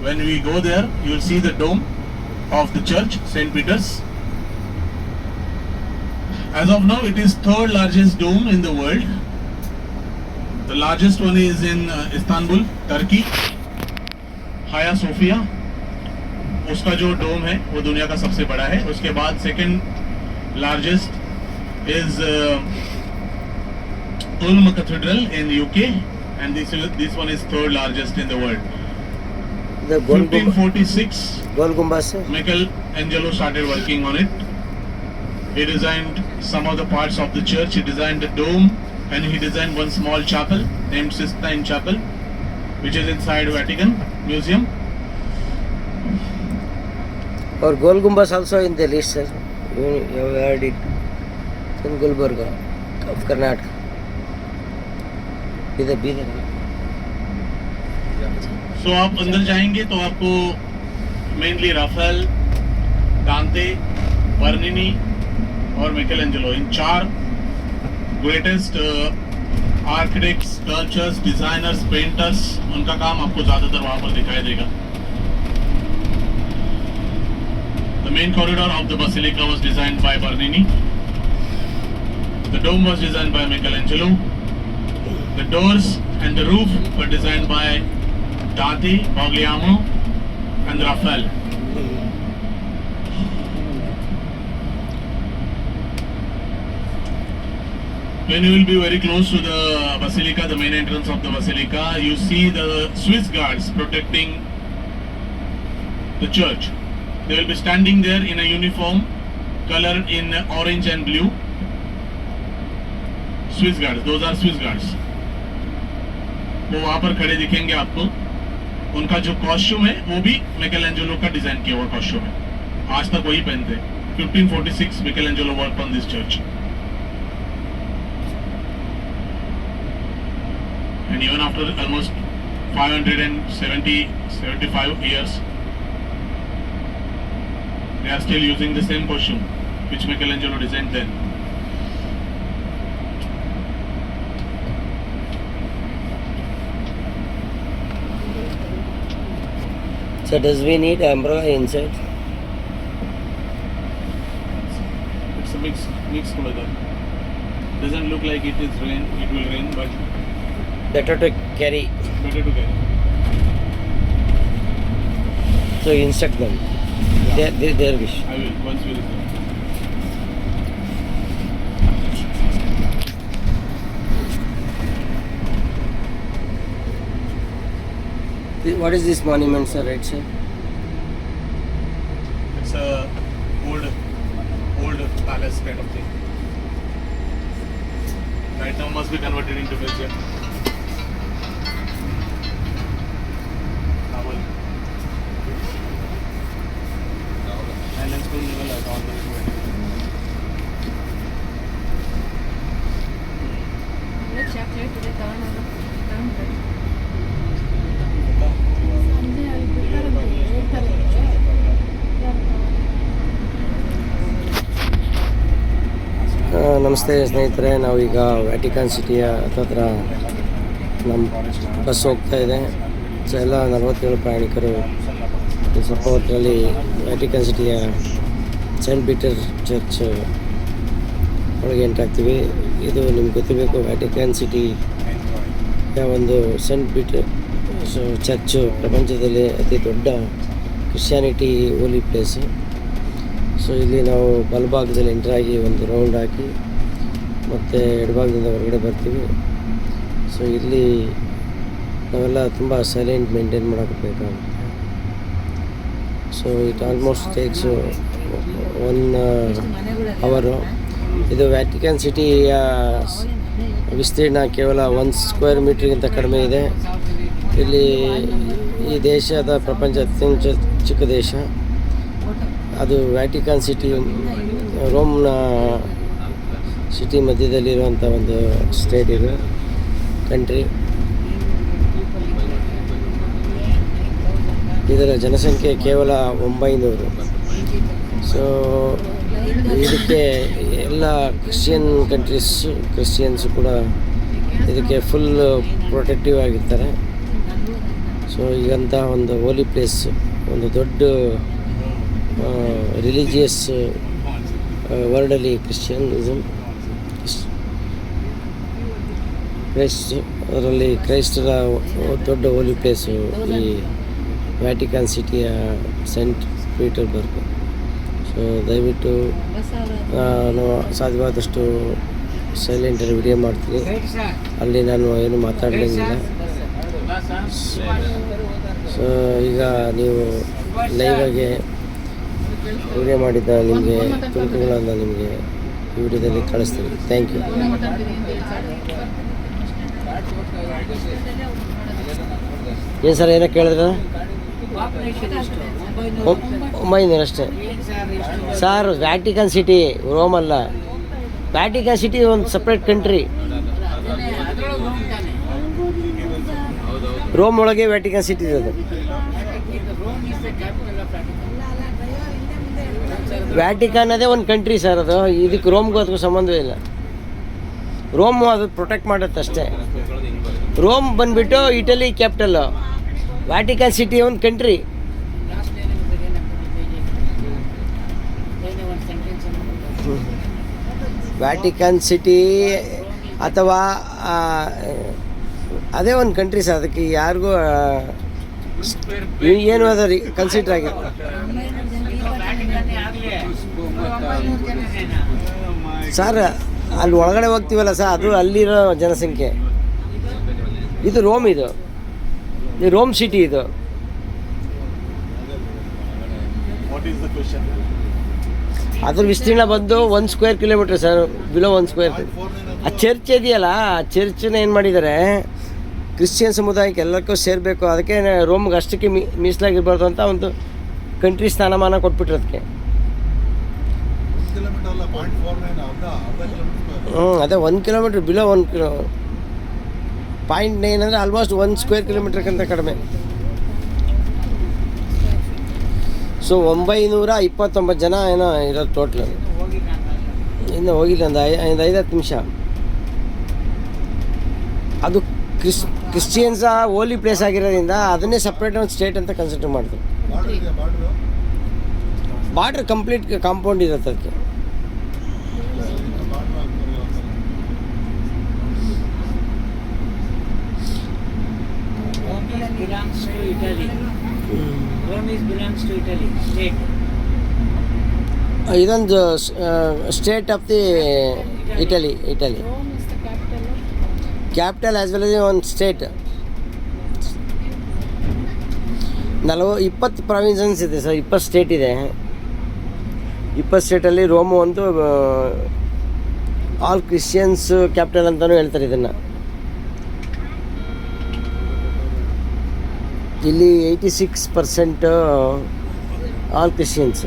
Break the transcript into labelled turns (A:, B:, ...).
A: When we go there, you will see the dome of the church, St. Peter's. As of now, it is third largest dome in the world. The largest one is in Istanbul, Turkey, Hagia Sophia. उसका जो डोम है वो दुनिया का सबसे बड़ा है. उसके बाद second largest is Ulm Cathedral in UK, and this one is third largest in the world.
B: The
A: 1546
B: Gol Gumbaz.
A: Michelangelo started working on it. He designed some of the parts of the church. He designed the dome, and he designed one small chapel named Sistine Chapel, which is inside Vatican Museum.
B: Or Gol Gumbaz also in the list, sir. You have heard it. In Gulbarga of Karnataka. Bidar.
A: So आप अंदर जाएंगे तो आपको mainly Rafale, दांते, Bernini और मिकेलेंजेलो, इन चार greatest architects, sculptures, designers, painters, उनका काम आपको ज्यादातर वहां पर दिखाई देगा. The main corridor of the basilica was designed by Bernini. The dome was designed by Michelangelo. The doors and the roof were designed by Dante, Pagliamo and Raphael. When you will be very close to the basilica, the main entrance of the basilica, you see the Swiss guards protecting the church. They will be standing there in a uniform colored in orange and blue. Swiss guards, those are Swiss guards. वो वहाँ पर खड़े दिखेंगे आपको. उनका जो costume है वो भी मिकेलेंजेलो का डिजाइन किया हुआ कॉस्ट्यूम है. आज तक वही पहनते. 1546 Michelangelo worked on this church. And even after almost 575 years, they are still using the same costume which Michelangelo designed then.
B: So does we need umbrella inside?
A: It's a mixed weather. Doesn't look like it is rain. It will rain, but
B: Better to carry.
A: better to carry.
B: So instruct them. Their wish.
A: I will once we return.
B: What is this monument, sir? Right, sir?
A: It's a old palace kind of thing. Right now must be converted into museum. Islands को level है all the way.
C: Let's check it to the turn.
B: ನಮಸ್ತೆ ಸ್ನೇಹಿತರೆ, ನಾವೀಗ Vatican ಸಿಟಿಯ ಹತ್ತಿರ ನಮ್ಮ bus ಹೋಗ್ತಾ ಇದೆ. ಸೊ ಎಲ್ಲ 47 ಪ್ರಯಾಣಿಕರು ಸ್ವಲ್ಪ ಹೊತ್ತರಲ್ಲಿ ವ್ಯಾಟಿಕನ್ ಸಿಟಿಯ ಸೇಂಟ್ ಪೀಟರ್ ಚರ್ಚ್ ಒಳಗೆ ಎಂಟ್ರಾಗ್ತೀವಿ. ಇದು ನಿಮ್ಗೆ ಗೊತ್ತಿರಬೇಕು, ವ್ಯಾಟಿಕನ್ ಸಿಟಿಯ ಒಂದು ಸೇಂಟ್ ಪೀಟರ್ ಚರ್ಚು ಪ್ರಪಂಚದಲ್ಲಿ ಅತಿ ದೊಡ್ಡ ಕ್ರಿಶ್ಚಿಯಾನಿಟಿ ಹೋಲಿ ಪ್ಲೇಸು. ಸೊ ಇಲ್ಲಿ ನಾವು ಬಲಭಾಗದಲ್ಲಿ ಎಂಟ್ರಾಗಿ ಒಂದು ರೌಂಡ್ ಹಾಕಿ ಮತ್ತು ಎಡಭಾಗದಿಂದ ಹೊರಗಡೆ ಬರ್ತೀವಿ. ಸೊ ಇಲ್ಲಿ ನಾವೆಲ್ಲ ತುಂಬ ಸೈಲೆಂಟ್ ಮೇಂಟೈನ್ ಮಾಡೋಕ್ಕಾಗುತ್ತೆ. ಸೊ ಇಟ್ ಆಲ್ಮೋಸ್ಟ್ ಟೇಕ್ಸ್ 1 ಅವರು. ಇದು ವ್ಯಾಟಿಕನ್ ಸಿಟಿಯ ವಿಸ್ತೀರ್ಣ ಕೇವಲ 1 ಸ್ಕ್ವೇರ್ ಮೀಟ್ರಿಗಿಂತ ಕಡಿಮೆ ಇದೆ. ಇಲ್ಲಿ ಈ ದೇಶದ ಪ್ರಪಂಚ ಅತ್ಯಂತ ಚಿಕ್ಕ ದೇಶ. ಅದು ವ್ಯಾಟಿಕನ್ ಸಿಟಿ ರೋಮ್ನ ಸಿಟಿ ಮಧ್ಯದಲ್ಲಿರುವಂಥ ಒಂದು ಸ್ಟೇಟ್ ಇದು, ಕಂಟ್ರಿ. ಇದರ ಜನಸಂಖ್ಯೆ ಕೇವಲ 900. ಸೊ ಇದಕ್ಕೆ ಎಲ್ಲ ಕ್ರಿಶ್ಚಿಯನ್ಸು ಕೂಡ ಇದಕ್ಕೆ ಫುಲ್ ಪ್ರೊಟೆಕ್ಟಿವ್ ಆಗಿರ್ತಾರೆ. ಸೊ ಈಗಂತ ಒಂದು ಹೋಲಿ ಪ್ಲೇಸ್, ಒಂದು ದೊಡ್ಡ ರಿಲಿಜಿಯಸ್ ವರ್ಲ್ಡಲ್ಲಿ ಕ್ರಿಶ್ಚಿಯನಿಸಮ್ ಅದರಲ್ಲಿ ಕ್ರೈಸ್ತರ ದೊಡ್ಡ ಹೋಲಿ ಪ್ಲೇಸು ಈ ವ್ಯಾಟಿಕನ್ ಸಿಟಿಯ ಸೆಂಟ್ ಪೀಟರ್ಬರ್ಗ್. ಸೊ ದಯವಿಟ್ಟು ನಾನು ಸಾಧ್ಯವಾದಷ್ಟು ಸೈಲೆಂಟಲ್ಲಿ ವಿಡಿಯೋ ಮಾಡ್ತೀನಿ, ಅಲ್ಲಿ ನಾನು ಏನು ಮಾತಾಡಲಿಂಗಿಲ್ಲ. ಸೊ ಈಗ ನೀವು ಲೈವಾಗಿ ವಿಡಿಯೋ ಮಾಡಿದ್ದ ನಿಮಗೆ ತುಣುಕುಗಳನ್ನು ನಿಮಗೆ ಈ ವಿಡಿಯೋದಲ್ಲಿ ಕಳಿಸ್ತೀನಿ. Thank you. ಏನು ಸರ್ ಏನೋ ಕೇಳಿದ್ರೆ 900 ಅಷ್ಟೇ ಸರ್. ವ್ಯಾಟಿಕನ್ ಸಿಟಿ ರೋಮ್ ಅಲ್ಲ, ವ್ಯಾಟಿಕನ್ ಸಿಟಿ ಒಂದು ಸಪ್ರೇಟ್ ಕಂಟ್ರಿ. ರೋಮ್ ಒಳಗೆ ವ್ಯಾಟಿಕನ್ ಸಿಟಿ ಇರೋದು. ವ್ಯಾಟಿಕನ್ ಅದೇ ಒಂದು ಕಂಟ್ರಿ ಸರ್, ಅದು ಇದಕ್ಕೆ ರೋಮ್ಗೂ ಅದಕ್ಕೂ ಸಂಬಂಧವೇ ಇಲ್ಲ. ರೋಮ್ ಅದು ಪ್ರೊಟೆಕ್ಟ್ ಮಾಡುತ್ತೆ ಅಷ್ಟೇ. ರೋಮ್ ಬಂದುಬಿಟ್ಟು ಇಟಲಿ ಕ್ಯಾಪಿಟಲ್ಲು, ವ್ಯಾಟಿಕನ್ ಸಿಟಿ ಒಂದು ಕಂಟ್ರಿ. ವ್ಯಾಟಿಕನ್ ಸಿಟಿ ಅಥವಾ ಅದೇ ಒಂದು ಕಂಟ್ರಿ ಸರ್, ಅದಕ್ಕೆ ಯಾರಿಗೂ ಏನು ಅದು ಕನ್ಸಿಡರ್ ಆಗಿದೆ. ಸರ್ ಅಲ್ಲಿ ಒಳಗಡೆ ಹೋಗ್ತೀವಲ್ಲ ಸರ್, ಅದು ಅಲ್ಲಿರೋ ಜನಸಂಖ್ಯೆ. ಇದು ರೋಮ್, ಇದು ರೋಮ್ ಸಿಟಿ. ಇದು ಅದ್ರ ವಿಸ್ತೀರ್ಣ ಬಂದು 1 square kilometre sir, below 1 square. ಆ ಚರ್ಚ್ ಇದೆಯಲ್ಲ, ಆ ಚರ್ಚನ್ನ ಏನು ಮಾಡಿದ್ದಾರೆ, ಕ್ರಿಶ್ಚಿಯನ್ ಸಮುದಾಯಕ್ಕೆ ಎಲ್ಲಕ್ಕೂ ಸೇರಬೇಕು, ಅದಕ್ಕೆ ರೋಮ್ಗೆ ಅಷ್ಟಕ್ಕೆ ಮೀಸಲಾಗಿರ್ಬಾರ್ದು ಅಂತ ಒಂದು ಕಂಟ್ರಿ ಸ್ಥಾನಮಾನ ಕೊಟ್ಬಿಟ್ರು ಅದಕ್ಕೆ. ಅದೇ 1 ಕಿಲೋಮೀಟ್ರ್ ಬಿಲೋ 0.9 ಅಂದರೆ ಆಲ್ಮೋಸ್ಟ್ 1 ಸ್ಕ್ವೇರ್ ಕಿಲೋಮೀಟ್ರ್ಗಿಂತ ಕಡಿಮೆ. ಸೊ 929 ಜನ ಏನೋ ಇರೋದು ಟೋಟ್ಲ್. ಇನ್ನು ಹೋಗಿಲ್ಲ, ಒಂದು 5-10 ನಿಮಿಷ. ಅದು ಕ್ರಿಶ್ಚಿಯನ್ಸ ಹೋಲಿ ಪ್ಲೇಸ್ ಆಗಿರೋದ್ರಿಂದ ಅದನ್ನೇ ಸಪ್ರೇಟ್ ಒಂದು ಸ್ಟೇಟ್ ಅಂತ ಕನ್ಸಿಡರ್ ಮಾಡ್ತಾರೆ. ಬಾರ್ಡ್ರ್ ಕಂಪ್ಲೀಟ್ ಕಾಂಪೌಂಡ್ ಇರುತ್ತೆ ಅದಕ್ಕೆ.
D: belongs to Italy. Rome belongs to Italy, state.
B: ಇದೊಂದು state of the Italy.
C: Rome is the capital of
B: capital as well as ಒಂದು ಸ್ಟೇಟ್. 20 ಪ್ರಾವಿನ್ಸನ್ಸ್ ಇದೆ ಸರ್, 20 ಸ್ಟೇಟ್ ಇದೆ. 20 ಸ್ಟೇಟಲ್ಲಿ ರೋಮು ಒಂದು ಆಲ್ ಕ್ರಿಶ್ಚಿಯನ್ಸ್ ಕ್ಯಾಪಿಟಲ್ ಅಂತಲೂ ಹೇಳ್ತಾರೆ ಇದನ್ನು. ಇಲ್ಲಿ 86% ಆಲ್ ಕ್ರಿಶ್ಚಿಯನ್ಸ್.